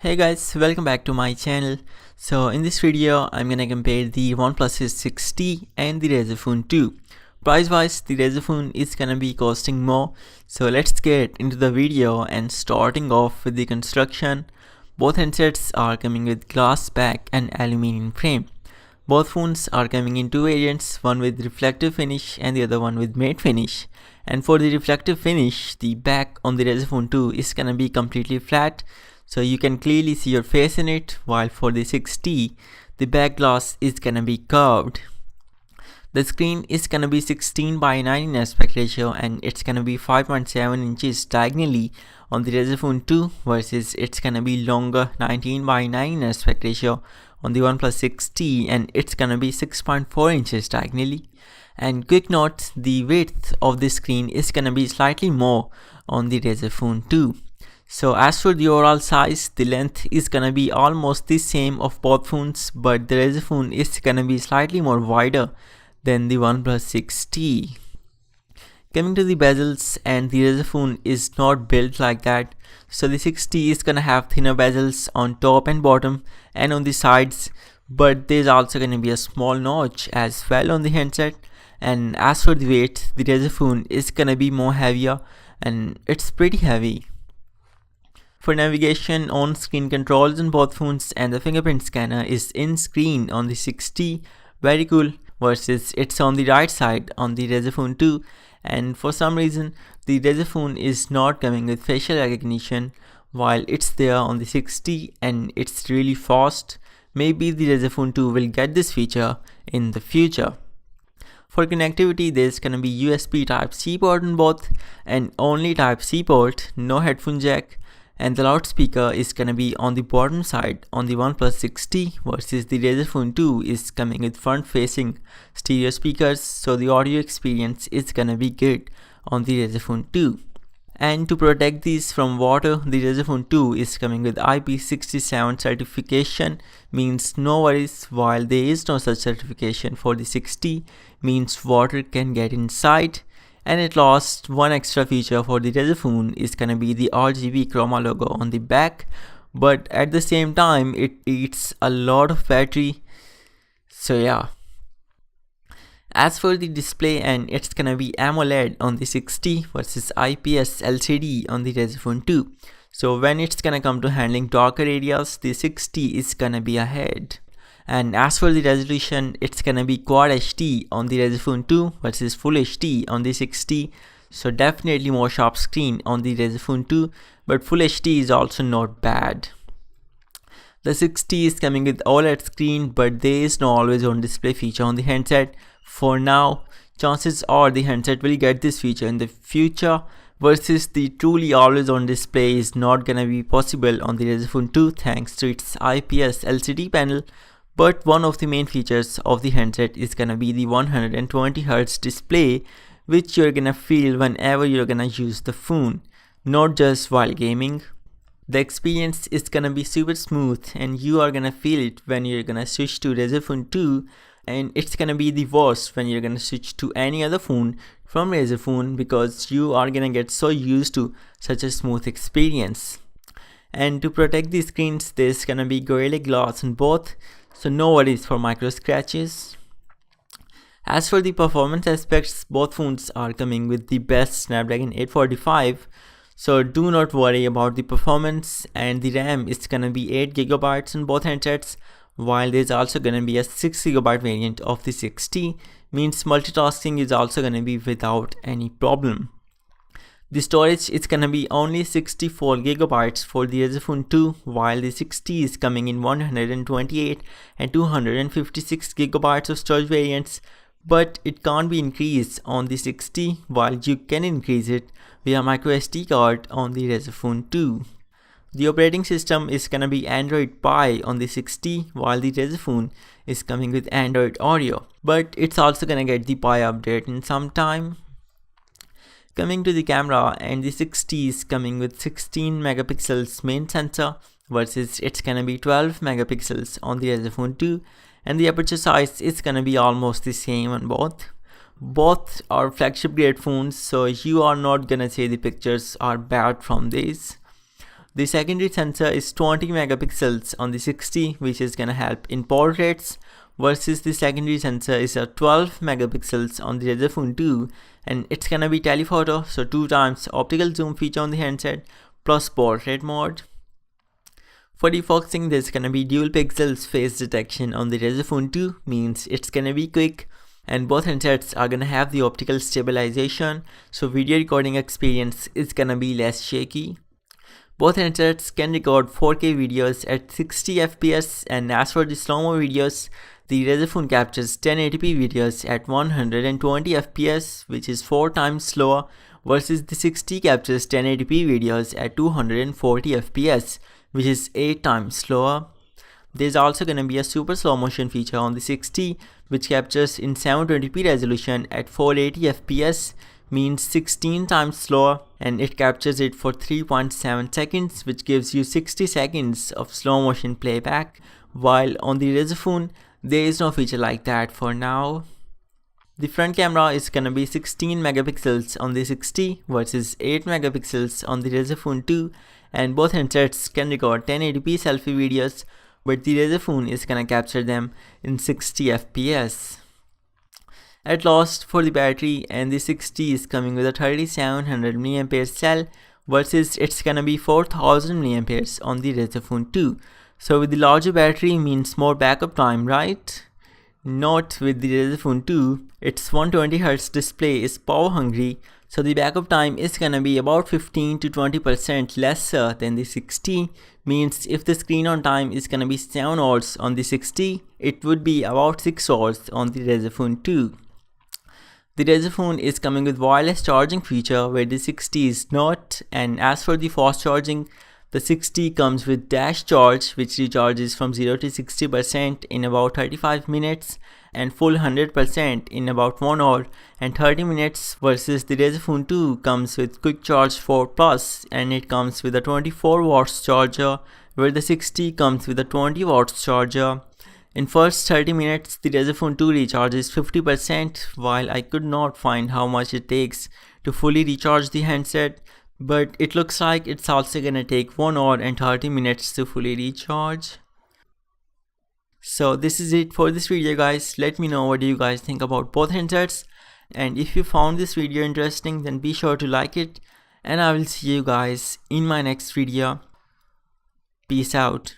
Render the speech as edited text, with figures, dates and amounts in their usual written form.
Hey guys, welcome back to my channel. So in this video, I'm gonna compare the Oneplus 6T and the Razer Phone 2. Price wise, the Razer Phone is gonna be costing more. So let's get into the video and starting off with the construction. Both handsets are coming with glass back and aluminium frame. Both phones are coming in two variants, one with reflective finish and the other one with matte finish. And for the reflective finish, the back on the Razer Phone 2 is gonna be completely flat, so you can clearly see your face in it, while for the 6T, the back glass is gonna be curved. The screen is gonna be 16 by 9 in aspect ratio and it's gonna be 5.7 inches diagonally on the Razer Phone 2 versus it's gonna be longer 19 by 9 in aspect ratio on the Oneplus 6T and it's gonna be 6.4 inches diagonally. And quick note, the width of the screen is gonna be slightly more on the Razer Phone 2. So as for the overall size, the length is gonna be almost the same of both phones, but the Razer Phone is gonna be slightly more wider than the Oneplus 6T. Coming to the bezels, and the Razer Phone is not built like that. So the 6T is gonna have thinner bezels on top and bottom and on the sides, but there's also gonna be a small notch as well on the handset. And as for the weight, the Razer Phone is gonna be more heavier and it's pretty heavy. For navigation, on-screen controls on both phones and the fingerprint scanner is in screen on the 6T, very cool, versus it's on the right side on the Razer Phone 2. And for some reason, the Razer Phone is not coming with facial recognition while it's there on the 6T and it's really fast. Maybe the Razer Phone 2 will get this feature in the future. For connectivity, there's gonna be USB Type C port on both and only Type C port, no headphone jack. And the loudspeaker is gonna be on the bottom side on the Oneplus 6T versus the Razer Phone 2 is coming with front-facing stereo speakers, so the audio experience is gonna be good on the Razer Phone 2. And to protect these from water, the Razer Phone 2 is coming with IP67 certification, means no worries, while there is no such certification for the 6T, means water can get inside. And at last, one extra feature for the Razer Phone is gonna be the RGB chroma logo on the back, but at the same time it eats a lot of battery, so yeah. As for the display, and it's gonna be AMOLED on the 6T versus IPS LCD on the Razer Phone 2. So when it's gonna come to handling darker areas, the 6T is gonna be ahead. And as for the resolution, it's gonna be Quad HD on the Razer Phone 2 versus Full HD on the 6T. So definitely more sharp screen on the Razer Phone 2, but Full HD is also not bad. The 6T is coming with OLED screen, but there is no always on display feature on the handset. For now, chances are the handset will get this feature in the future, versus the truly always on display is not gonna be possible on the Razer Phone 2 thanks to its IPS LCD panel. But one of the main features of the handset is gonna be the 120Hz display, which you're gonna feel whenever you're gonna use the phone, not just while gaming. The experience is gonna be super smooth and you are gonna feel it when you're gonna switch to Razer Phone 2, and it's gonna be the worst when you're gonna switch to any other phone from Razer Phone because you are gonna get so used to such a smooth experience. And to protect the screens, there's gonna be Gorilla Glass on both, so no worries for micro scratches. As for the performance aspects, both phones are coming with the best Snapdragon 845, so do not worry about the performance. And the RAM is gonna be 8GB on both handsets, while there's also gonna be a 6GB variant of the 6T, means multitasking is also gonna be without any problem. The storage is gonna be only 64GB for the Razer Phone 2, while the 6T is coming in 128 and 256GB of storage variants, but it can't be increased on the 6T, while you can increase it via microSD card on the Razer Phone 2. The operating system is gonna be Android Pie on the 6T, while the Razer Phone is coming with Android Oreo, but it's also gonna get the Pie update in some time. Coming to the camera, and the 6T is coming with 16 megapixels main sensor versus it's gonna be 12 megapixels on the Razer Phone 2, and the aperture size is gonna be almost the same on both. Both are flagship grade phones, so you are not gonna say the pictures are bad from these. The secondary sensor is 20 megapixels on the 60, which is gonna help in portraits, versus the secondary sensor is a 12 megapixels on the Razer Phone 2, and it's gonna be telephoto, so 2 times optical zoom feature on the handset plus portrait mode. For defocusing, there's gonna be dual pixels face detection on the Razer Phone 2, means it's gonna be quick, and both handsets are gonna have the optical stabilization, so video recording experience is gonna be less shaky. Both handsets can record 4K videos at 60 FPS, and as for the slow-mo videos, the Razer Phone captures 1080p videos at 120 FPS, which is 4 times slower, versus the 60 captures 1080p videos at 240 FPS, which is 8 times slower. There's also going to be a super slow motion feature on the 60, which captures in 720p resolution at 480 FPS, means 16 times slower, and it captures it for 3.7 seconds, which gives you 60 seconds of slow motion playback, while on the Razer Phone, there is no feature like that for now. The front camera is gonna be 16 megapixels on the 60 versus 8 megapixels on the Razer Phone 2, and both handsets can record 1080p selfie videos, but the Razer Phone is gonna capture them in 60 FPS. At last, for the battery, and the 60 is coming with a 3700 mAh cell versus it's gonna be 4000 mAh on the Razer Phone 2. So with the larger battery means more backup time, right? Not with the Razer Phone 2. Its 120Hz display is power hungry, so the backup time is gonna be about 15 to 20% lesser than the 60. Means if the screen on time is gonna be 7 hours on the 60, it would be about 6 hours on the Razer Phone 2. The Razer Phone is coming with wireless charging feature where the 60 is not, and as for the fast charging, the 60 comes with dash charge, which recharges from 0 to 60% in about 35 minutes and full 100% in about 1 hour and 30 minutes, versus the Razer Phone 2 comes with quick charge 4 plus, and it comes with a 24 watts charger, where the 60 comes with a 20 watts charger. In first 30 minutes, the Razer Phone 2 recharges 50%, while I could not find how much it takes to fully recharge the handset, but it looks like it's also gonna take 1 hour and 30 minutes to fully recharge. So this is it for this video, guys. Let me know what do you guys think about both handsets, and if you found this video interesting, then be sure to like it, and I will see you guys in my next video. Peace out.